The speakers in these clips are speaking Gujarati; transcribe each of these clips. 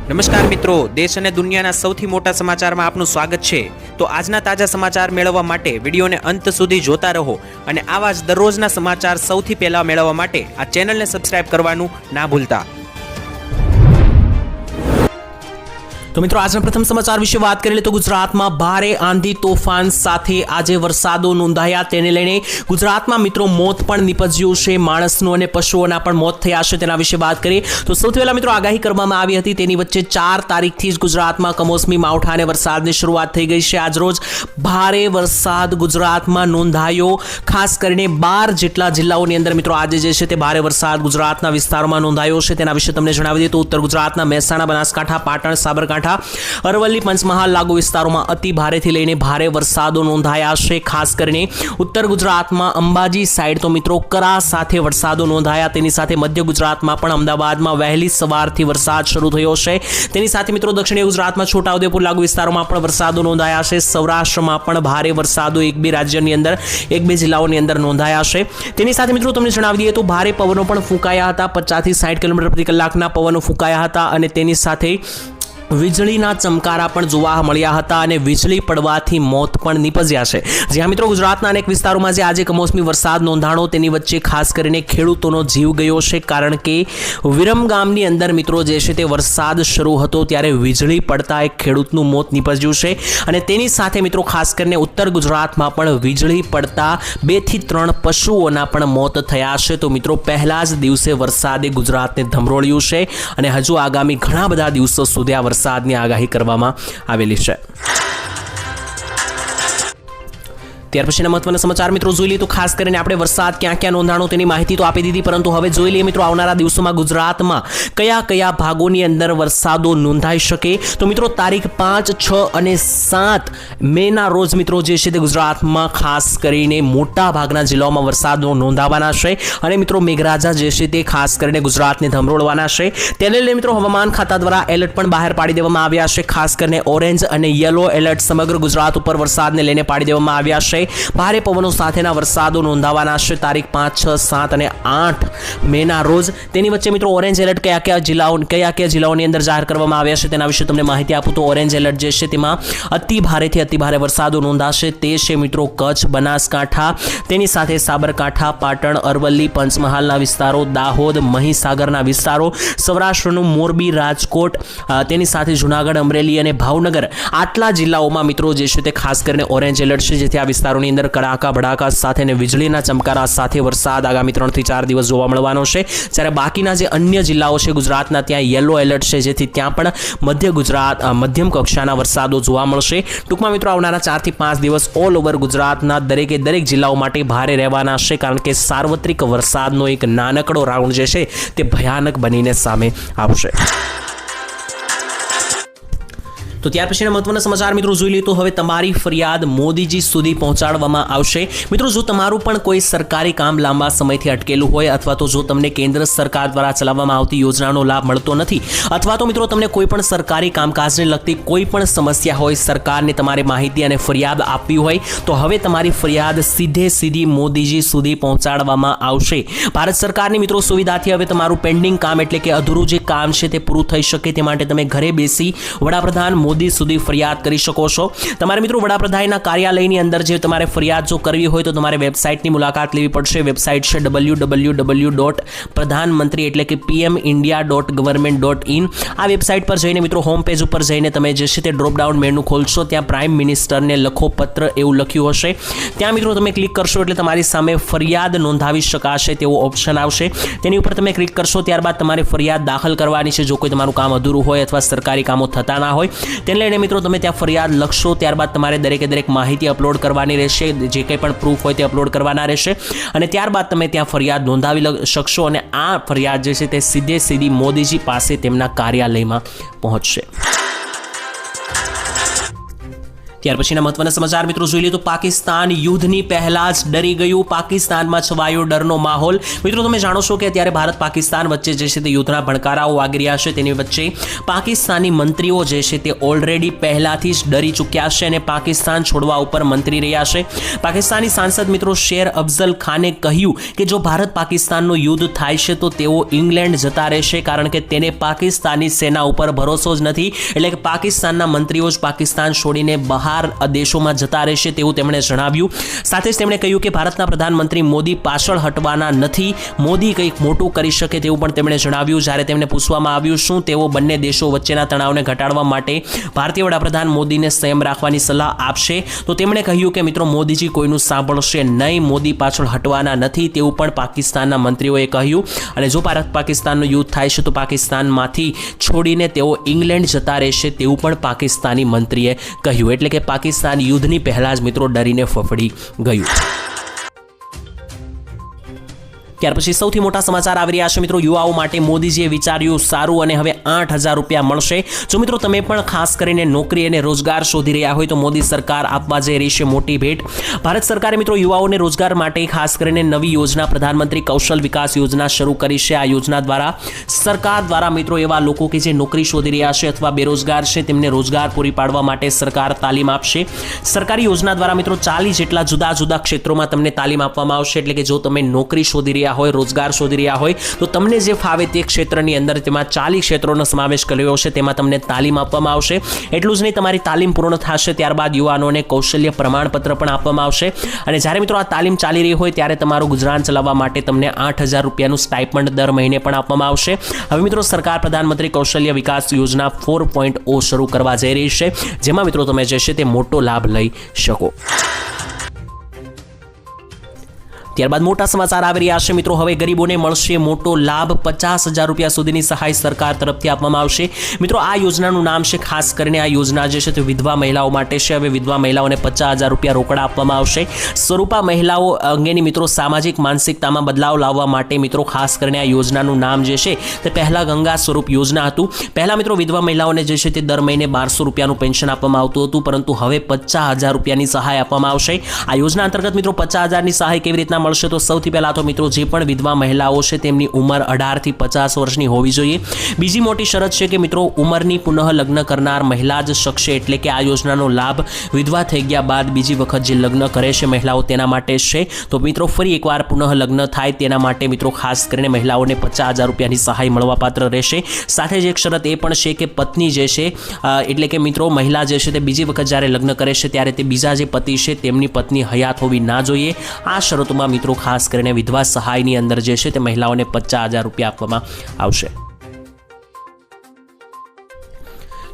નમસ્કાર મિત્રો, દેશ અને દુનિયાના સૌથી મોટા સમાચારમાં આપનું સ્વાગત છે। તો આજના તાજા સમાચાર મેળવવા માટે વિડીયોને અંત સુધી જોતા રહો અને આવા જ દરરોજના સમાચાર સૌથી પહેલા મેળવવા માટે આ ચેનલને સબસ્ક્રાઇબ કરવાનું ના ભૂલતા। તો મિત્રો આજના પ્રથમ સમાચાર વિશે વાત કરીએ તો ગુજરાતમાં ભારે આંધી તોફાન સાથે આજે વરસાદો નોંધાયા, તેને લઈને ગુજરાતમાં મિત્રો મોત પણ નિપજ્યું છે, માણસનું અને પશુઓના પણ મોત થયા છે, તેના વિશે વાત કરીએ તો સૌથી પહેલા મિત્રો આગાહી કરવામાં આવી હતી, તેની વચ્ચે 4 તારીખથી જ ગુજરાતમાં કમોસમી માવઠા અને વરસાદની શરૂઆત થઈ ગઈ છે। આજરોજ ભારે વરસાદ ગુજરાતમાં નોંધાયો, ખાસ કરીને 12 જેટલા જિલ્લાઓની અંદર મિત્રો આજે જે છે તે ભારે વરસાદ ગુજરાતના વિસ્તારોમાં નોંધાયો છે। તેના વિશે તમને જણાવી દઈએ તો ઉત્તર ગુજરાતના મહેસાણા, બનાસકાંઠા, પાટણ, સાબરકાંઠા, અરવલ્લી, પંચમહાલ લાગુ વિસ્તારોમાં અતિ ભારેથી લઈને ભારે વરસાદો નોંધાયા છે। ખાસ કરીને ઉત્તર ગુજરાતમાં અંબાજી સાઈડ તો મિત્રો કરા સાથે વરસાદો નોંધાયા, તેની સાથે મધ્ય ગુજરાતમાં પણ અમદાવાદમાં વહેલી સવારથી વરસાદ શરૂ થયો છે। તેની સાથે મિત્રો દક્ષિણીય ગુજરાતમાં છોટાઉદેપુર લાગુ વિસ્તારોમાં પણ વરસાદો નોંધાયા છે। સૌરાષ્ટ્રમાં પણ ભારે વરસાદો એક બે રાજ્યોની અંદર, એક બે જિલ્લાઓની અંદર નોંધાયા છે। તેની સાથે મિત્રો તમને જણાવી દઈએ તો ભારે પવનો પણ ફૂંકાયા હતા, 50 થી 60 કિલોમીટર પ્રતિ કલાકના પવનો ફૂંકાયા હતા અને તેની સાથે વીજળીના ચમકારા પણ જોવા મળ્યા હતા અને વીજળી પડવાથી મોત પણ નિપજ્યા છે। જ્યાં મિત્રો ગુજરાતના અનેક વિસ્તારોમાં જે આજે કમોસમી વરસાદ નોંધાણો, તેની વચ્ચે ખાસ કરીને ખેડૂતોનો જીવ ગયો છે, કારણ કે વિરમગામની અંદર મિત્રો જે છે તે વરસાદ શરૂ હતો ત્યારે વીજળી પડતા એક ખેડૂતનું મોત નિપજ્યું છે અને તેની સાથે મિત્રો ખાસ કરીને ઉત્તર ગુજરાતમાં પણ વીજળી પડતા 2 થી 3 પશુઓના પણ મોત થયા છે। તો મિત્રો પહેલા જ દિવસે વરસાદે ગુજરાતને ધમરોળ્યું છે અને હજુ આગામી ઘણા બધા દિવસો સુધી આ વરસાદની આગાહી કરવામાં આવેલી છે। ત્યાર પછીના મહત્વના સમાચાર મિત્રો જોઈ લઈએ તો ખાસ કરીને આપણે વરસાદ ક્યાં ક્યાં નોંધાણો તેની માહિતી તો આપી દીધી, પરંતુ હવે જોઈ લઈએ મિત્રો આવનારા દિવસોમાં ગુજરાતમાં કયા કયા ભાગોની અંદર વરસાદો નોંધાઈ શકે। તો મિત્રો તારીખ 5, 6 અને 7 મેના રોજ મિત્રો જે છે તે ગુજરાતમાં ખાસ કરીને મોટા ભાગના જિલ્લાઓમાં વરસાદો નોંધાવાના છે અને મિત્રો મેઘરાજા જે છે તે ખાસ કરીને ગુજરાતને ધમરોળવાના છે। તેને લઈને મિત્રો હવામાન ખાતા દ્વારા એલર્ટ પણ બહાર પાડી દેવામાં આવ્યા છે। ખાસ કરીને ઓરેન્જ અને યલો એલર્ટ સમગ્ર ગુજરાત ઉપર વરસાદને લઈને પાડી દેવામાં આવ્યા છે। ભારે પવનો સાથેના વરસાદો નોંધાવાના છે તારીખ 5, 6, 7 અને 8 મેના રોજ। તેની વચ્ચે મિત્રો ઓરેન્જ એલર્ટ કયા કયા જિલ્લાઓની અંદર જાહેર કરવામાં આવ્યા છે તેના વિશે તમને માહિતી આપું તો ઓરેન્જ એલર્ટ જે છે તેમાં અતિ ભારેથી અતિ ભારે વરસાદો નોંધાશે, તે છે મિત્રો કચ્છ, બનાસકાંઠા, તેની સાથે સાબરકાંઠા, પાટણ, અરવલ્લી, પંચમહાલના વિસ્તારો, દાહોદ, મહીસાગરના વિસ્તારો, સૌરાષ્ટ્રનું મોરબી, રાજકોટ, તેની સાથે જૂનાગઢ, અમરેલી અને ભાવનગર, આટલા જિલ્લાઓમાં મિત્રો જે છે તે ખાસ કરીને ઓરેન્જ એલર્ટ છે, જેથી આ વિસ્તારોની અંદર કડાકા ભડાકા સાથે અને વીજળીના ચમકારા સાથે વરસાદ આગામી 3 થી 4 દિવસ જોવા મળવાનો છે। જ્યારે બાકીના જે અન્ય જિલ્લાઓ છે ગુજરાતના, ત્યાં યલો એલર્ટ છે, જેથી ત્યાં પણ મધ્યમ કક્ષાના વરસાદો જોવા મળશે। ટૂંકમાં મિત્રો આવનારા 4 થી 5 દિવસ ઓલ ઓવર ગુજરાતના દરેક જિલ્લાઓ માટે ભારે રહેવાના છે, કારણ કે સાર્વત્રિક વરસાદનો એક નાનકડો રાઉન્ડ જે છે તે ભયાનક બનીને સામે આવશે। તો ત્યાર પછીના મહત્વના સમાચાર મિત્રો જોઈ લઈએ તો હવે તમારી ફરિયાદ મોદીજી સુધી પહોંચાડવામાં આવશે। મિત્રો જો તમારું પણ કોઈ સરકારી કામ લાંબા સમયથી અટકેલું હોય, અથવા તો જો તમને કેન્દ્ર સરકાર દ્વારા ચલાવવામાં આવતી યોજનાનો લાભ મળતો નથી, અથવા તો મિત્રો તમને કોઈ પણ સરકારી કામકાજને લગતી કોઈ પણ સમસ્યા હોય, સરકારને તમારે માહિતી અને ફરિયાદ આપવી હોય, તો હવે તમારી ફરિયાદ સીધી મોદીજી સુધી પહોંચાડવામાં આવશે। ભારત સરકારની મિત્રો સુવિધાથી હવે તમારું પેન્ડિંગ કામ એટલે કે અધૂરું જે કામ છે તે પૂરું થઈ શકે તે માટે તમે ઘરે બેસી વડાપ્રધાન મોદી સુધી ફરિયાદ કરી શકો છો। તમારે મિત્રો વડાપ્રધાનના કાર્યાલયની અંદર જે તમારે ફરિયાદ જો કરવી હોય તો તમારે વેબસાઇટની મુલાકાત લેવી પડશે। વેબસાઇટ છે www.પ્રધાનમંત્રી એટલે કે pmindia.government.in। આ વેબસાઇટ પર જઈને મિત્રો હોમ પેજ ઉપર જઈને તમે જે છે તે ડ્રોપડાઉન મેનુ ખોલશો, ત્યાં પ્રાઇમ મિનિસ્ટરને લખો પત્ર એવું લખ્યું હશે, ત્યાં મિત્રો તમે ક્લિક કરશો એટલે તમારી સામે ફરિયાદ નોંધાવી શકાશે તેવો ઓપ્શન આવશે। તેની ઉપર તમે ક્લિક કરશો, ત્યારબાદ તમારે ફરિયાદ દાખલ કરવાની છે જો કોઈ તમારું કામ અધૂરું હોય અથવા સરકારી કામો થતા ના હોય। તેને લઈને મિત્રો તમે ત્યાં ફરિયાદ લખશો, ત્યારબાદ તમારે દરેક માહિતી અપલોડ કરવાની રહેશે, જે કંઈ પણ પ્રૂફ હોય તે અપલોડ કરવાના રહેશે અને ત્યારબાદ તમે ત્યાં ફરિયાદ નોંધાવી શકશો અને આ ફરિયાદ જે છે તે સીધી મોદીજી પાસે તેમના કાર્યાલયમાં પહોંચશે। ત્યાર પછીના મહત્વના સમાચાર મિત્રો જોઈ લઈએ તો પાકિસ્તાન યુદ્ધની પહેલા જ ડરી ગયું. પાકિસ્તાનમાં છવાયો ડરનો માહોલ. મિત્રો તમે જાણો છો કે અત્યારે ભારત પાકિસ્તાન વચ્ચે જે છે તે યુદ્ધના ભણકારાઓ વાગી રહ્યા છે. તેની વચ્ચે પાકિસ્તાની મંત્રીઓ જે છે તે ઓલરેડી પહેલાથી જ ડરી ચૂક્યા છે અને પાકિસ્તાન છોડવા ઉપર મંત્રી રહ્યા છે. પાકિસ્તાની સાંસદ મિત્રો શેર અફઝલ ખાને કહ્યું કે જો ભારત પાકિસ્તાનનું યુદ્ધ થાય છે તો તેઓ ઇંગ્લેન્ડ જતા રહેશે, કારણ કે તેને પાકિસ્તાની સેના ઉપર ભરોસો જ નથી. એટલે કે પાકિસ્તાનના મંત્રીઓ જ પાકિસ્તાન છોડીને બહાર દેશોમાં જતા રહેશે તેવું તેમણે જણાવ્યું. સાથે જ તેમણે કહ્યું કે ભારતના પ્રધાનમંત્રી મોદી પાછળ હટવાના નથી. મોદી કંઈક મોટું કરી શકે તેવું પણ તેમણે જણાવ્યું. જ્યારે તેમને પૂછવામાં આવ્યું શું તેઓ બંને દેશો વચ્ચેના તણાવને ઘટાડવા માટે ભારતીય વડાપ્રધાન મોદીને સંયમ રાખવાની સલાહ આપશે તો તેમણે કહ્યું કે મિત્રો મોદીજી કોઈનું સાંભળશે નહીં, મોદી પાછળ હટવાના નથી તેવું પણ પાકિસ્તાનના મંત્રીઓએ કહ્યું. અને જો ભારત પાકિસ્તાનનું યુદ્ધ થાય છે તો પાકિસ્તાનમાંથી છોડીને તેઓ ઇંગ્લેન્ડ જતા રહેશે તેવું પણ પાકિસ્તાની મંત્રીએ કહ્યું. એટલે કે પાકિસ્તાન યુદ્ધની પહેલા જ મિત્રો ડરીને ફફડી ગયું. ત્યાર પછી સૌથી મોટા સમાચાર આવી રહ્યા છે મિત્રો. યુવાઓ માટે મોદીજીએ વિચાર્યું સારું અને હવે 8,000 રૂપિયા મળશે. જો મિત્રો તમે પણ ખાસ કરીને નોકરી અને રોજગાર શોધી રહ્યા હોય તો મોદી સરકાર આપવા જઈ રહી છે મોટી ભેટ. ભારત સરકારે મિત્રો યુવાઓને રોજગાર માટે ખાસ કરીને નવી યોજના પ્રધાનમંત્રી કૌશલ વિકાસ યોજના શરૂ કરી છે. આ યોજના દ્વારા સરકાર દ્વારા મિત્રો એવા લોકો કે જે નોકરી શોધી રહ્યા છે અથવા બેરોજગાર છે તેમને રોજગાર પૂરી પાડવા માટે સરકાર તાલીમ આપશે. સરકારી યોજના દ્વારા મિત્રો 40 જેટલા જુદા જુદા ક્ષેત્રોમાં તમને તાલીમ આપવામાં આવશે. એટલે કે જો તમે નોકરી શોધી રહ્યા હોય, રોજગાર શોધી રહ્યા હોય તો તમને જે ફાવે તે ક્ષેત્રની અંદર તેમાં 40 ક્ષેત્રોનો સમાવેશ કર્યો છે તેમાં તમને તાલીમ આપવામાં આવશે. એટલું જ નહીં, તમારી તાલીમ પૂર્ણ થશે ત્યારબાદ યુવાનોને કૌશલ્ય પ્રમાણપત્ર પણ આપવામાં આવશે. અને જ્યારે મિત્રો આ તાલીમ ચાલી રહી હોય ત્યારે તમારું ગુજરાન ચલાવવા માટે તમને 8,000 રૂપિયાનું સ્ટાઇપન્ડ દર મહિને પણ આપવામાં આવશે. હવે મિત્રો સરકાર પ્રધાનમંત્રી કૌશલ્ય વિકાસ યોજના 4.0 શરૂ કરવા જઈ રહી છે, જેમાં મિત્રો તમે જે છે તે મોટો લાભ લઈ શકો. ત્યારબાદ મોટા સમાચાર આવી રહ્યા છે મિત્રો. હવે ગરીબોને મળશે મોટો લાભ. 50,000 રૂપિયા સુધીની સહાય સરકાર તરફથી આપવામાં આવશે. મિત્રો આ યોજનાનું નામ છે, ખાસ કરીને આ યોજના જે છે તે વિધવા મહિલાઓ માટે છે. હવે વિધવા મહિલાઓને 50,000 રૂપિયા રોકડા આપવામાં આવશે. સ્વરૂપા મહિલાઓ અંગેની મિત્રો સામાજિક માનસિકતામાં બદલાવ લાવવા માટે મિત્રો ખાસ કરીને આ યોજનાનું નામ જે છે તે પહેલા ગંગા સ્વરૂપ યોજના હતું. પહેલા મિત્રો વિધવા મહિલાઓને જે છે તે દર મહિને 1200 રૂપિયાનું પેન્શન આપવામાં આવતું હતું, પરંતુ હવે 50,000 રૂપિયાની સહાય આપવામાં આવશે. આ યોજના અંતર્ગત મિત્રો 50,000ની સહાય કેવી રીતના મળશે તો સૌથી પહેલા તો મિત્રો જે પણ વિધવા મહિલાઓ છે તેમની ઉંમર 18 થી 50 વર્ષની હોવી જોઈએ. બીજી મોટી શરત છે કે મિત્રો ઉંમરની પુનઃ લગ્ન કરનાર મહિલા જ શકશે. એટલે કે આ યોજનાનો લાભ વિધવા થઈ ગયા બાદ બીજી વખત જે લગ્ન કરે છે મહિલાઓ તેના માટે છે. તો મિત્રો ફરી એકવાર પુનઃ લગ્ન થાય તેના માટે મિત્રો ખાસ કરીને મહિલાઓને 50,000 રૂપિયાની સહાય મળવાપાત્ર રહેશે. સાથે જ એક શરત એ પણ છે કે પત્ની જે છે એટલે કે મિત્રો મહિલા જે છે તે બીજી વખત જ્યારે લગ્ન કરે છે ત્યારે તે બીજા જે પતિ છે તેમની પત્ની હયાત હોવી ના જોઈએ. આ શરતોમાં મિત્રો ખાસ કરીને વિધવા સહાયની અંદર જે છે તે મહિલાઓને 50,000 રૂપિયા આપવામાં આવશે.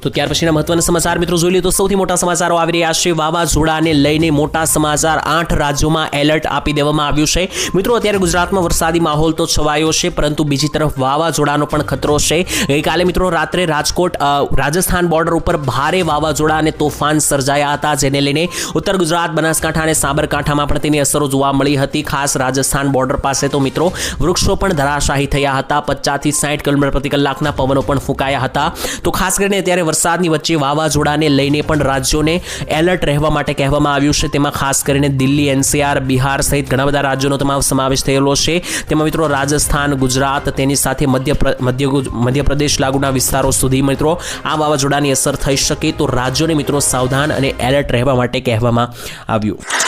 તો ત્યાર પછીના મહત્વના સમાચાર મિત્રો જોઈ લઈએ તો સૌથી મોટા સમાચારો આવી રહ્યા છે. વાવાઝોડાને લઈને મોટા સમાચાર. 8 રાજ્યોમાં એલર્ટ આપી દેવામાં આવ્યું છે. મિત્રો અત્યારે ગુજરાતમાં વરસાદી માહોલ તો છવાયો છે, પરંતુ બીજી તરફ વાવાઝોડાનો પણ ખતરો છે. ગઈકાલે મિત્રો રાત્રે રાજકોટ રાજસ્થાન બોર્ડર ઉપર ભારે વાવાઝોડા અને તોફાન સર્જાયા હતા, જેને લઈને ઉત્તર ગુજરાત, બનાસકાંઠા અને સાબરકાંઠામાં પણ તેની અસરો જોવા મળી હતી. ખાસ રાજસ્થાન બોર્ડર પાસે તો મિત્રો વૃક્ષો પણ ધરાશાયી થયા હતા. 50 થી 60 કિલોમીટર પ્રતિ કલાકના પવનો પણ ફૂંકાયા હતા. તો ખાસ કરીને અત્યારે વરસાદની વચ્ચે વાવાઝોડાને લઈને પણ રાજ્યોને એલર્ટ રહેવા માટે કહેવામાં આવ્યું છે. તેમાં ખાસ કરીને દિલ્હી, એનસીઆર, બિહાર સહિત ઘણા બધા રાજ્યોનો તમામ સમાવેશ થયેલો છે. તેમાં મિત્રો રાજસ્થાન, ગુજરાત, તેની સાથે મધ્યપ્રદેશ લાગુના વિસ્તારો સુધી મિત્રો આ વાવાઝોડાની અસર થઈ શકે. તો રાજ્યોને મિત્રો સાવધાન અને એલર્ટ રહેવા માટે કહેવામાં આવ્યું.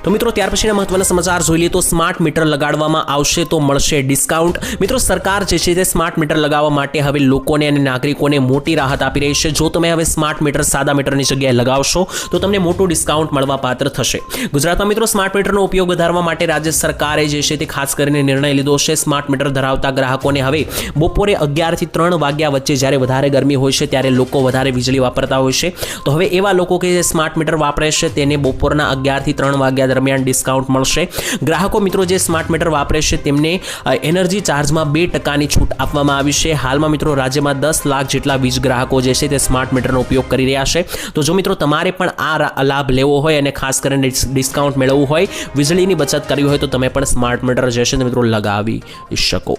તો મિત્રો ત્યાર પછીના મહત્વના સમાચાર જોઈ લઈએ તો સ્માર્ટ મીટર લગાડવામાં આવશે તો મળશે ડિસ્કાઉન્ટ. મિત્રો સરકાર જે છે તે સ્માર્ટ મીટર લગાવવા માટે હવે લોકોને અને નાગરિકોને મોટી રાહત આપી રહી છે. જો તમે હવે સ્માર્ટ મીટર સાદા મીટરની જગ્યાએ લગાવશો તો તમને મોટું ડિસ્કાઉન્ટ મળવા પાત્ર થશે. ગુજરાતમાં મિત્રો સ્માર્ટ મીટરનો ઉપયોગ વધારવા માટે રાજ્ય સરકારે જે છે તે ખાસ કરીને નિર્ણય લીધો છે. સ્માર્ટ મીટર ધરાવતા ગ્રાહકોને હવે બપોરે 11 થી 3 વાગ્યા વચ્ચે જ્યારે વધારે ગરમી હોય છે ત્યારે લોકો વધારે વીજળી વાપરતા હોય છે, તો હવે એવા લોકો કે જે સ્માર્ટ મીટર વાપરે છે તેને બપોરના 11 થી 3 વાગ્યા દરમિયાન ડિસ્કાઉન્ટ મળશે. ગ્રાહકો મિત્રો જે સ્માર્ટ મીટર વાપરે છે તેમને એનર્જી ચાર્જમાં 2%ની છૂટ આપવામાં આવી છે. હાલમાં મિત્રો રાજ્યમાં 10 લાખ જેટલા વીજ ગ્રાહકો જે છે તે સ્માર્ટ મીટરનો ઉપયોગ કરી રહ્યા છે. તો જો મિત્રો તમારે પણ આ લાભ લેવો હોય અને ખાસ કરીને ડિસ્કાઉન્ટ મેળવવું હોય, વીજળીની બચત કરવી હોય તો તમે પણ સ્માર્ટ મીટર જે છે મિત્રો લગાવી શકો.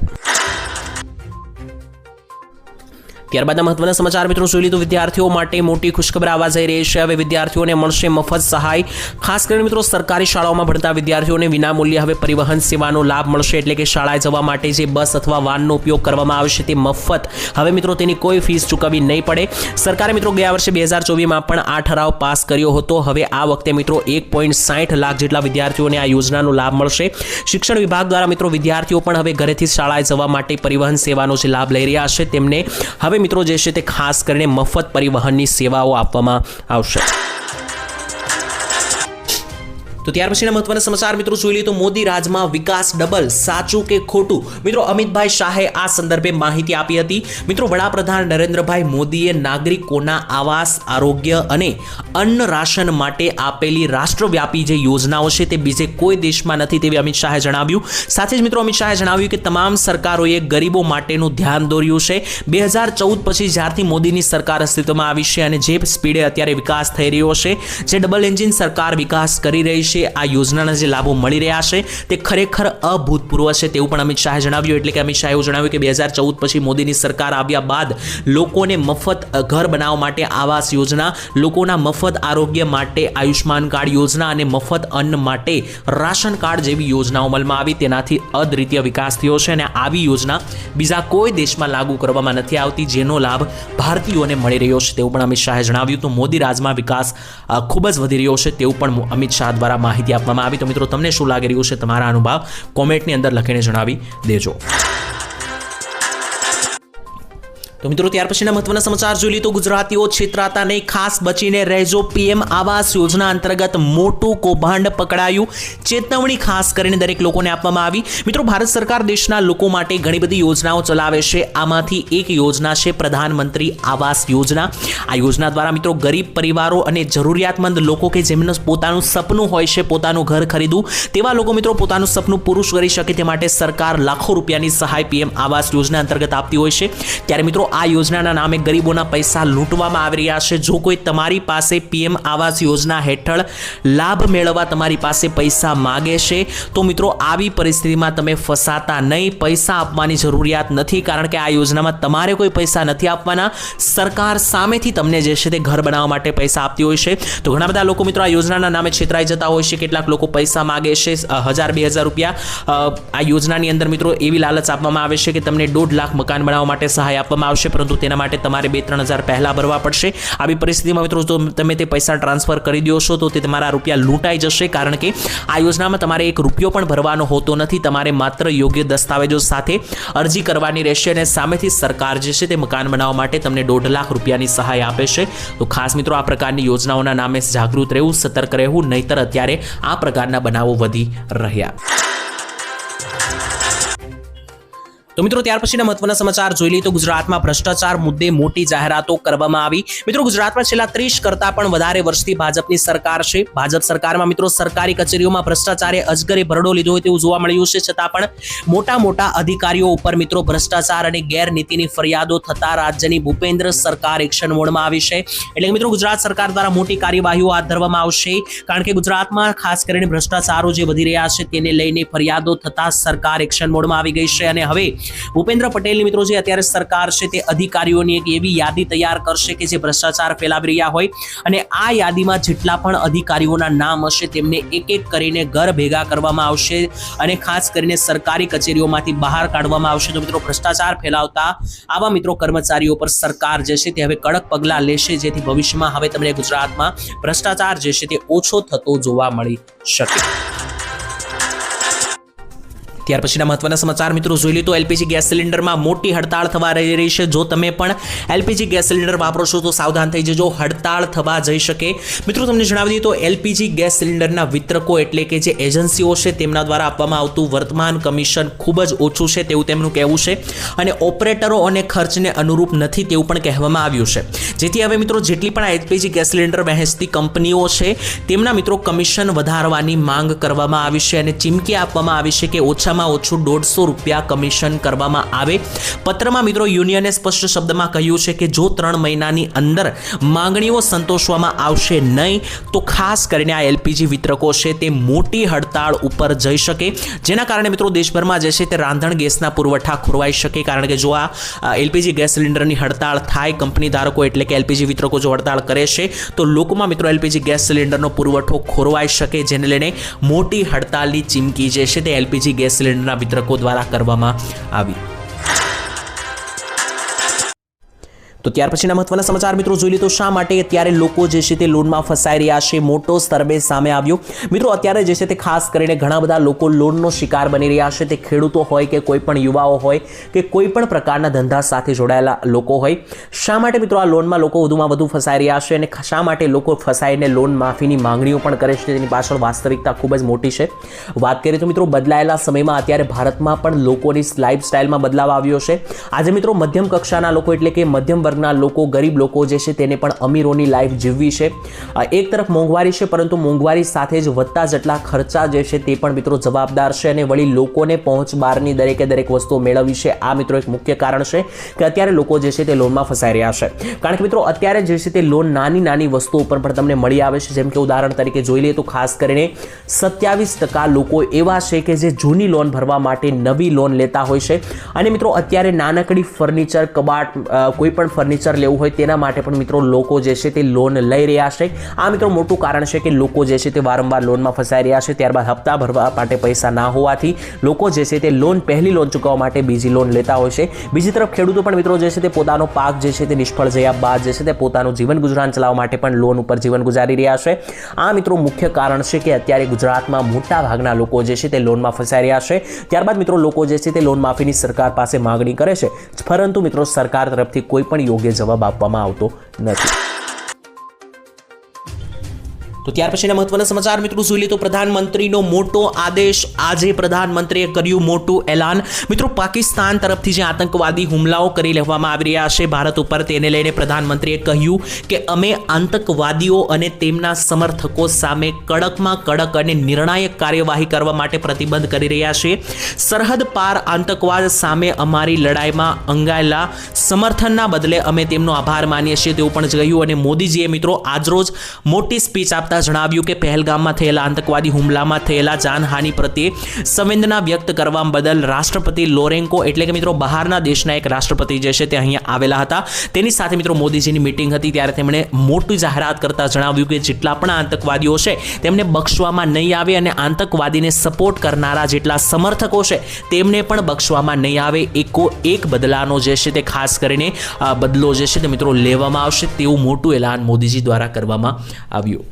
ત્યારબાદના મહત્વના સમાચાર મિત્રો જોઈ લીધું વિદ્યાર્થીઓ માટે મોટી ખુશખબર આવવા જઈ રહી છે. હવે વિદ્યાર્થીઓને મળશે મફત સહાય. ખાસ કરીને મિત્રો સરકારી શાળાઓમાં ભણતા વિદ્યાર્થીઓને વિનામૂલ્યે હવે પરિવહન સેવાનો લાભ મળશે. એટલે કે શાળાએ જવા માટે જે બસ અથવા વાનનો ઉપયોગ કરવામાં આવશે તે મફત. હવે મિત્રો તેની કોઈ ફીસ ચૂકવવી નહીં પડે. સરકારે મિત્રો ગયા વર્ષે 2024માં પણ આ ઠરાવ પાસ કર્યો હતો. હવે આ વખતે મિત્રો 1.60 લાખ જેટલા વિદ્યાર્થીઓને આ યોજનાનો લાભ મળશે. શિક્ષણ વિભાગ દ્વારા મિત્રો વિદ્યાર્થીઓ પણ હવે ઘરેથી શાળાએ જવા માટે પરિવહન સેવાનો જે લાભ લઈ રહ્યા છે તેમને હવે મિત્રો જે છે તે ખાસ કરીને મફત પરિવહનની સેવાઓ આપવામાં આવશે. તો ત્યાર પછીના મહત્વના સમાચાર મિત્રો જોઈ લઈએ તો મોદી રાજમાં વિકાસ ડબલ, સાચું કે ખોટું? મિત્રો અમિતભાઈ શાહે આ સંદર્ભે માહિતી આપી હતી. મિત્રો વડાપ્રધાન નરેન્દ્રભાઈ મોદીએ નાગરિકોના આવાસ, આરોગ્ય અને અન્ન રાશન માટે આપેલી રાષ્ટ્રવ્યાપી જે યોજનાઓ છે તે બીજે કોઈ દેશમાં નથી તેવી અમિત શાહે જણાવ્યું. સાથે જ મિત્રો અમિત શાહે જણાવ્યું કે તમામ સરકારોએ ગરીબો માટેનું ધ્યાન દોર્યું છે. 2014 પછી જ્યારથી મોદીની સરકાર અસ્તિત્વમાં આવી છે અને જે સ્પીડે અત્યારે વિકાસ થઈ રહ્યો છે, જે ડબલ એન્જિન સરકાર વિકાસ કરી રહી છે, આ યોજનાના જે લાભો મળી રહ્યા છે તે ખરેખર અભૂતપૂર્વ છે તેવું પણ અમિત શાહે જણાવ્યું. એટલે કે અમિત શાહે એવું જણાવ્યું કે 2014 પછી મોદીની સરકાર આવ્યા બાદ લોકોને મફત ઘર બનાવવા માટે આવાસ યોજના, લોકોના મફત આરોગ્ય માટે આયુષ્માન કાર્ડ યોજના અને મફત અન્ન માટે રાશન કાર્ડ જેવી યોજનાઓ અમલમાં આવી. તેનાથી અદ્વિતીય વિકાસ થયો છે અને આવી યોજના બીજા કોઈ દેશમાં લાગુ કરવામાં નથી આવતી, જેનો લાભ ભારતીયોને મળી રહ્યો છે તેવું પણ અમિત શાહે જણાવ્યું. તો મોદી રાજમાં વિકાસ ખૂબ જ વધી રહ્યો છે તેવું પણ અમિત શાહ દ્વારા માહિતી આપવામાં આવી. તો મિત્રો તમને શું લાગી રહ્યું છે, તમારા અનુભવ કોમેન્ટની અંદર લખીને જણાવી દેજો. તો મિત્રો ત્યાર પછીના મહત્વના સમાચાર જોઈ લીધો. ગુજરાતીઓ છેતરાતા નહીં, ખાસ બચીને રહેજો. પીએમ આવાસ યોજના અંતર્ગત મોટું કૌભાંડ પકડાયું. ચેતવણી ખાસ કરીને દરેક લોકોને આપવામાં આવી. મિત્રો ભારત સરકાર દેશના લોકો માટે ઘણી બધી યોજનાઓ ચલાવે છે. આમાંથી એક યોજના છે પ્રધાનમંત્રી આવાસ યોજના. આ યોજના દ્વારા મિત્રો ગરીબ પરિવારો અને જરૂરિયાતમંદ લોકો કે જેમનું પોતાનું સપનું હોય છે પોતાનું ઘર ખરીદવું, તેવા લોકો મિત્રો પોતાનું સપનું પૂરું કરી શકે તે માટે સરકાર લાખો રૂપિયાની સહાય પીએમ આવાસ યોજના અંતર્ગત આપતી હોય છે. ત્યારે મિત્રો આ યોજનાના નામે ગરીબોના પૈસા લૂંટવામાં આવી રહ્યા છે. જો કોઈ તમારી પાસે પીએમ આવાસ યોજના હેઠળ લાભ મેળવવા તમારી પાસે પૈસા માગે છે તો મિત્રો આવી પરિસ્થિતિમાં તમે ફસાતા નહીં. પૈસા આપવાની જરૂરિયાત નથી, કારણ કે આ યોજનામાં તમારે કોઈ પૈસા નથી આપવાના. સરકાર સામેથી તમને જે છે તે ઘર બનાવવા માટે પૈસા આપતી હોય છે. તો ઘણા બધા લોકો મિત્રો આ યોજનાના નામે છેતરાઈ જતા હોય છે. કેટલાક લોકો પૈસા માગે છે 1000-2000 રૂપિયા. આ યોજનાની અંદર મિત્રો એવી લાલચ આપવામાં આવે છે કે તમને 1.5 લાખ મકાન બનાવવા માટે સહાય આપવામાં આવશે, પરંતુ તેના માટે તમારે 2-3 હજાર પહેલા ભરવા પડશે. આવી પરિસ્થિતિમાં મિત્રો જો તમે તે પૈસા ટ્રાન્સફર કરી દો છો તો તે તમારા રૂપિયા લૂંટાઈ જશે, કારણ કે આ યોજનામાં તમારે 1 રૂપિયો પણ ભરવાનો હોતો નથી. તમારે માત્ર યોગ્ય દસ્તાવેજો સાથે અરજી કરવાની રહેશે અને સામેથી સરકાર જે છે તે મકાન બનાવવા માટે તમને 1.5 લાખ રૂપિયાની સહાય આપે છે. તો ખાસ મિત્રો આ પ્રકારની યોજનાઓના નામે જાગૃત રહેવું, સતર્ક રહેવું, નહીતર અત્યારે આ પ્રકારના બનાવો વધી રહ્યા. તો મિત્રો ત્યાર પછીના મહત્વના સમાચાર જોઈ લઈએ તો ગુજરાતમાં ભ્રષ્ટાચાર મુદ્દે મોટી જાહેરાતો કરવામાં આવી. મિત્રો ગુજરાતમાં છેલ્લા 30 કરતા પણ વધારે વર્ષથી ભાજપની સરકાર છે. ભાજપ સરકારમાં મિત્રો સરકારી કચેરીઓમાં ભ્રષ્ટાચારે અજગરે ભરડો લીધો હોય તેવું જોવા મળ્યું છે. છતાં પણ મોટા અધિકારીઓ ઉપર મિત્રો ભ્રષ્ટાચાર અને ગેરનીતિની ફરિયાદો થતા રાજ્યની ભૂપેન્દ્ર સરકાર એક્શન મોડમાં આવી છે. એટલે કે મિત્રો ગુજરાત સરકાર દ્વારા મોટી કાર્યવાહીઓ હાથ ધરવામાં આવશે, કારણ કે ગુજરાતમાં ખાસ કરીને ભ્રષ્ટાચારો જે વધી રહ્યા છે તેને લઈને ફરિયાદો થતા સરકાર એક્શન મોડમાં આવી ગઈ છે. અને હવે ભૂપેન્દ્ર પટેલની મિત્રો જે અત્યારે સરકાર છે તે અધિકારીઓની એક એવી યાદી તૈયાર કરશે કે જે ભ્રષ્ટાચાર ફેલાવી રહ્યા હોય, અને આ યાદીમાં જેટલા પણ અધિકારીઓના નામ હશે તેમને એક કરીને ઘર ભેગા કરવામાં આવશે અને ખાસ કરીને સરકારી કચેરીઓમાંથી બહાર કાઢવામાં આવશે. તો મિત્રો ભ્રષ્ટાચાર ફેલાવતા આવા મિત્રો કર્મચારીઓ પર સરકાર જે છે તે હવે કડક પગલાં લેશે, જેથી ભવિષ્યમાં હવે તમને ગુજરાતમાં ભ્રષ્ટાચાર જે છે તે ઓછો થતો જોવા મળી શકે. ત્યાર પછીના મહત્વના સમાચાર મિત્રો જોઈ લો તો એલપીજી ગેસ સિલિન્ડરમાં મોટી હડતાળ થવા રહી છે. જો તમે પણ એલપીજી ગેસ સિલિન્ડર વાપરો છો તો સાવધાન થઈ જજો, હડતાળ થવા જઈ શકે. મિત્રો તમને જણાવી દઈએ તો એલપીજી ગેસ સિલિન્ડરના વિતરકો એટલે કે જે એજન્સીઓ છે તેમના દ્વારા આપવામાં આવતું વર્તમાન કમિશન ખૂબ જ ઓછું છે તેવું તેમનું કહેવું છે, અને ઓપરેટરો અને ખર્ચને અનુરૂપ નથી તેવું પણ કહેવામાં આવ્યું છે. જેથી હવે મિત્રો જેટલી પણ એલપીજી ગેસ સિલિન્ડર વહેંચતી કંપનીઓ છે તેમના મિત્રો કમિશન વધારવાની માંગ કરવામાં આવી છે અને ચીમકી આપવામાં આવી છે કે ઓછામાં ઓછામાં ઓછું 150 રૂપિયા કમિશન કરવામાં આવે. પત્રમાં મિત્રો યુનિયને સ્પષ્ટ શબ્દમાં કહ્યું છે કે જો 3 મહિનાની અંદર માંગણીઓ સંતોષવામાં આવશે નહીં તો ખાસ કરીને આ એલપીજી વિતરકો છે તે મોટી હડતાળ ઉપર જઈ શકે, જેના કારણે મિત્રો દેશભરમાં જે છે તે રાંધણ ગેસના પુરવઠા ખોરવાઈ શકે. કારણ કે જો આ એલપીજી ગેસ સિલિન્ડરની હડતાળ થાય, કંપની ધારકો એટલે કે એલપીજી વિતરકો જો હડતાળ કરે છે તો લોકોમાં મિત્રો એલપીજી ગેસ સિલિન્ડરનો પુરવઠો ખોરવાઈ શકે, જેને લઈને મોટી હડતાળની ચીમકી જે છે તે એલપીજી ગેસ સિલિન્ડરના વિતરકો દ્વારા કરવામાં આવી. તો ત્યાર પછીના મહત્વના સમાચાર મિત્રો જોઈ લે તો શા માટે અત્યારે લોકો જે છે તે લોનમાં ફસાઈ રહ્યા છે, મોટો સર્વે સામે આવ્યો. મિત્રો અત્યારે જે છે તે ખાસ કરીને ઘણા બધા લોકો લોનનો શિકાર બની રહ્યા છે. તે ખેડૂતો હોય કે કોઈ પણ યુવાઓ હોય કે કોઈ પણ પ્રકારના ધંધા સાથે જોડાયેલા લોકો હોય. શા માટે મિત્રો આ લોનમાં લોકો વધુમાં વધુ ફસાઈ રહ્યા છે અને શા માટે લોકો ફસાઈને લોન માફીની માંગણીઓ પણ કરે છે, તેની પાછળ વાસ્તવિકતા ખૂબ જ મોટી છે. વાત કરીએ તો મિત્રો બદલાયેલા સમયમાં અત્યારે ભારતમાં પણ લોકોની લાઈફસ્ટાઈલમાં બદલાવ આવ્યો છે. આજે મિત્રો મધ્યમ કક્ષાના લોકો એટલે કે મધ્યમ લોકો, ગરીબ લોકો જે છે તેને પણ અમીરોની લાઈફ જીવવી છે. એક તરફ મોંઘવારી છે, પરંતુ મોંઘવારી સાથે જ વધતા જેટલા ખર્ચા જે છે તે પણ મિત્રો જવાબદાર છે અને વળી લોકોને પહોંચ બહારની દરેકે દરેક વસ્તુઓ મેળવવી છે. આ મિત્રો એક મુખ્ય કારણ છે કે અત્યારે લોકો જે છે તે લોનમાં ફસાઈ રહ્યા છે. કારણ કે મિત્રો અત્યારે જે છે તે લોન નાની નાની વસ્તુઓ ઉપર પણ તમને મળી આવે છે. જેમ કે ઉદાહરણ તરીકે જોઈ લઈએ તો ખાસ કરીને 27% લોકો એવા છે કે જે જૂની લોન ભરવા માટે નવી લોન લેતા હોય છે. અને મિત્રો અત્યારે નાનકડી ફર્નિચર, કબાટ, કોઈ પણ ફર્નિચર લેવું હોય તેના માટે પણ મિત્રો લોકો જે છે તે લોન લઈ રહ્યા છે. આ મિત્રો મોટું કારણ છે કે લોકો જે છે તે વારંવાર લોનમાં ફસાઈ રહ્યા છે. ત્યારબાદ હપ્તા ભરવા માટે પૈસા ના હોવાથી લોકો જે છે તે પહેલી લોન ચૂકવવા માટે બીજી લોન લેતા હોય છે. બીજી તરફ ખેડૂતો પણ મિત્રો જે છે તે પોતાનો પાક જે છે તે નિષ્ફળ જયા બાદ જે છે તે પોતાનું જીવન ગુજરાન ચલાવવા માટે પણ લોન ઉપર જીવન ગુજારી રહ્યા છે. આ મિત્રો મુખ્ય કારણ છે કે અત્યારે ગુજરાતમાં મોટા ભાગના લોકો જે છે તે લોનમાં ફસાઈ રહ્યા છે. ત્યારબાદ મિત્રો લોકો જે છે તે લોન માફીની સરકાર પાસે માંગણી કરે છે, પરંતુ મિત્રો સરકાર તરફથી કોઈ પણ યોગ્ય જવાબ આપવામાં આવતો નથી. તો ત્યાર પછીના મહત્વના સમાચાર મિત્રો જોઈ લે તો પ્રધાનમંત્રીનો મોટો આદેશ. આજે પ્રધાનમંત્રીએ કર્યું મોટું એલાન. મિત્રો પાકિસ્તાન તરફથી જે આતંકવાદી હુમલાઓ કરી લેવામાં આવી રહ્યા છે ભારત ઉપર, તેને લઈને પ્રધાનમંત્રીએ કહ્યું કે અમે આતંકવાદીઓ અને તેમના સમર્થકો સામે કડકમાં કડક અને નિર્ણાયક કાર્યવાહી કરવા માટે પ્રતિબદ્ધ કરી રહ્યા છીએ. સરહદ પાર આતંકવાદ સામે અમારી લડાઈમાં અંગાયેલા સમર્થનના બદલે અમે તેમનો આભાર માનીએ છીએ તેવું પણ કહ્યું. અને મોદીજીએ મિત્રો આજરોજ મોટી સ્પીચ આપતા જણાવ્યું કે પહેલગામમાં થયેલા આતંકવાદી હુમલામાં થયેલા જાનહાનિ પ્રત્યે સંવેદના વ્યક્ત કરવા બદલ રાષ્ટ્રપતિ લોરેન્કો એટલે કે મિત્રો બહારના દેશના એક રાષ્ટ્રપતિ જે છે તે અહીંયા આવેલા હતા. તેની સાથે મિત્રો મોદીજીની મીટિંગ હતી ત્યારે તેમણે મોટી જાહેરાત કરતા જણાવ્યું કે જેટલા પણ આતંકવાદીઓ છે તેમને બક્ષવામાં નહીં આવે અને આતંકવાદીને સપોર્ટ કરનારા જેટલા સમર્થકો છે તેમને પણ બક્ષવામાં નહીં આવે. એક બદલાનો જે છે તે ખાસ કરીને બદલો જે છે તે મિત્રો લેવામાં આવશે તેવું મોટું એલાન મોદીજી દ્વારા કરવામાં આવ્યું.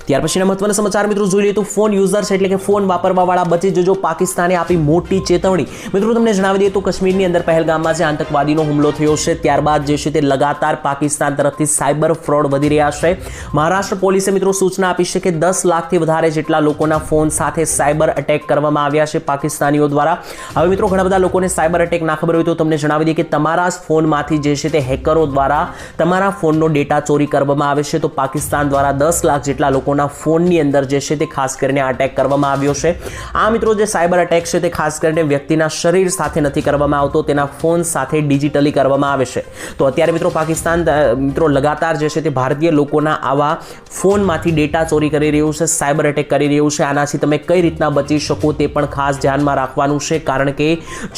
ત્યાર પછીના મહત્વના સમાચાર મિત્રો જોઈ લઈએ તો ફોન યુઝર્સ એટલે કે ફોન વાપરવાવાળા બચી જજો, પાકિસ્તાને આપી મોટી ચેતવણી. મિત્રો તમને જણાવી દઈએ તો કાશ્મીરની અંદર પહેલગામમાં જે આતંકવાદીનો હુમલો થયો છે ત્યારબાદ જે છે તે લગાતાર પાકિસ્તાન તરફથી સાયબર ફ્રોડ વધી રહ્યા છે. મહારાષ્ટ્ર પોલીસે મિત્રો સૂચના આપી છે કે 10 લાખથી વધારે જેટલા લોકોના ફોન સાથે સાયબર અટેક કરવામાં આવ્યા છે પાકિસ્તાનીઓ દ્વારા. હવે મિત્રો ઘણા બધા લોકોને સાયબર અટેક ના ખબર હોય તો તમને જણાવી દઈએ કે તમારા જ ફોનમાંથી જે છે તે હેકરો દ્વારા તમારા ફોનનો ડેટા ચોરી કરવામાં આવે છે. તો પાકિસ્તાન દ્વારા 10 લાખ જેટલા લોકો ફોનની અંદર જે છે તે ખાસ કરીને અટેક કરવામાં આવ્યો છે. આ મિત્રો જે સાયબર અટેક છે તે ખાસ કરીને વ્યક્તિના શરીર સાથે નથી કરવામાં આવતો, તેના ફોન સાથે ડિજિટલી કરવામાં આવે છે. તો અત્યારે મિત્રો પાકિસ્તાન મિત્રો લગાતાર જે છે તે ભારતીય લોકોના આવા ફોનમાંથી ડેટા ચોરી કરી રહ્યું છે, સાયબર અટેક કરી રહ્યું છે. આનાથી તમે કઈ રીતના બચી શકો તે પણ ખાસ ધ્યાનમાં રાખવાનું છે. કારણ કે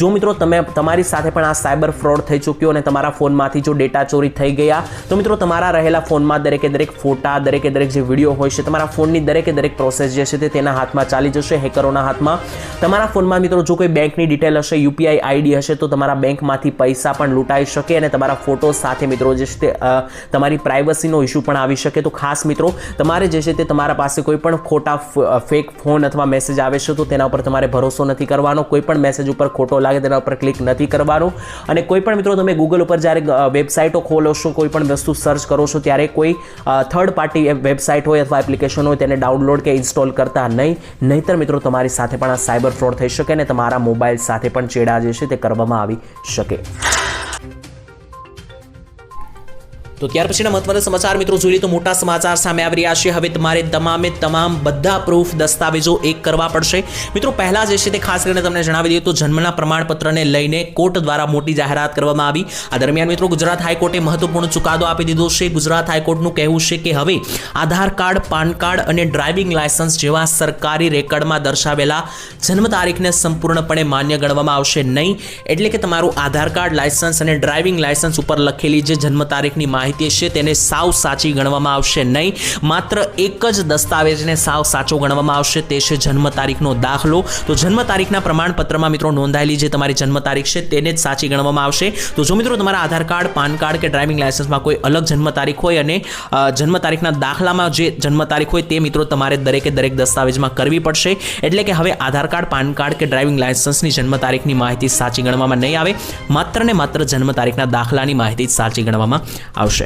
જો મિત્રો તમારી સાથે પણ આ સાયબર ફ્રોડ થઈ ચૂક્યો અને તમારા ફોનમાંથી જો ડેટા ચોરી થઈ ગયા તો મિત્રો તમારા રહેલા ફોનમાં દરેકે દરેક ફોટા, દરેકે દરેક જે વિડીયો હોય છે, તમારા ફોનની દરેકે દરેક પ્રોસેસ જે છે તે તેના હાથમાં ચાલી જશે, હેકરોના હાથમાં. તમારા ફોનમાં મિત્રો જો કોઈ બેંકની ડિટેલ હશે, યુપીઆઈ આઈડી હશે તો તમારા બેંકમાંથી પૈસા પણ લૂંટાઈ શકે અને તમારા ફોટો સાથે મિત્રો જે છે તે તમારી પ્રાઇવસીનો ઇસ્યુ પણ આવી શકે. તો ખાસ મિત્રો તમારે જે છે તે તમારા પાસે કોઈ પણ ખોટા ફેક ફોન અથવા મેસેજ આવે છે તો તેના ઉપર તમારે ભરોસો નથી કરવાનો. કોઈ પણ મેસેજ ઉપર ખોટો લાગે તેના ઉપર ક્લિક નથી કરવાનું. અને કોઈ પણ મિત્રો તમે ગૂગલ ઉપર જ્યારે વેબસાઇટો ખોલો છો, કોઈ પણ વસ્તુ સર્ચ કરો છો ત્યારે કોઈ થર્ડ પાર્ટી વેબસાઇટ હોય અથવા એપ્લિકેશન હોય તેને ડાઉનલોડ કે ઇન્સ્ટોલ કરતા નહીંતર મિત્રો તમારી સાથે પણ આ સાયબર ફ્રોડ થઈ શકે અને તમારા મોબાઈલ સાથે પણ ચેડા જે છે તે કરવામાં આવી શકે. તો ત્યાર પછીના મહત્વના સમાચાર મિત્રો જોઈએ તો મોટા સમાચાર સામે આવી રહ્યા છે. હવે તમારે તમામ બધા પ્રૂફ દસ્તાવેજો એક કરવા પડશે. મિત્રો પહેલા જે છે તે ખાસ કરીને તમને જણાવી દઈએ તો જન્મના પ્રમાણપત્રને લઈને કોર્ટ દ્વારા મોટી જાહેરાત કરવામાં આવી. આ દરમિયાન મિત્રો ગુજરાત હાઈકોર્ટે મહત્વપૂર્ણ ચુકાદો આપી દીધો છે. ગુજરાત હાઈકોર્ટનું કહેવું છે કે હવે આધાર કાર્ડ, પાન કાર્ડ અને ડ્રાઇવિંગ લાયસન્સ જેવા સરકારી રેકર્ડમાં દર્શાવેલા જન્મ તારીખને સંપૂર્ણપણે માન્ય ગણવામાં આવશે નહીં. એટલે કે તમારું આધાર કાર્ડ, લાયસન્સ અને ડ્રાઇવિંગ લાયસન્સ ઉપર લખેલી જે જન્મ તારીખની માહિતી છે તેને સાવ સાચી ગણવામાં આવશે નહીં. માત્ર એક જ દસ્તાવેજને સાવ સાચો ગણવામાં આવશે, તે છે જન્મ તારીખનો દાખલો. તો જન્મ તારીખના પ્રમાણપત્રમાં મિત્રો નોંધાયેલી જે તમારી જન્મ તારીખ છે તેને જ સાચી ગણવામાં આવશે. તો જો મિત્રો તમારા આધાર કાર્ડ, પાન કાર્ડ કે ડ્રાઇવિંગ લાયસન્સમાં કોઈ અલગ જન્મ તારીખ હોય અને જન્મ તારીખના દાખલામાં જે જન્મ તારીખ હોય તે મિત્રો તમારે દરેકે દરેક દસ્તાવેજમાં કરવી પડશે. એટલે કે હવે આધાર કાર્ડ, પાન કાર્ડ કે ડ્રાઇવિંગ લાયસન્સની જન્મ તારીખની માહિતી સાચી ગણવામાં નહીં આવે. માત્ર ને માત્ર જન્મ તારીખના દાખલાની માહિતી સાચી ગણવામાં આવશે.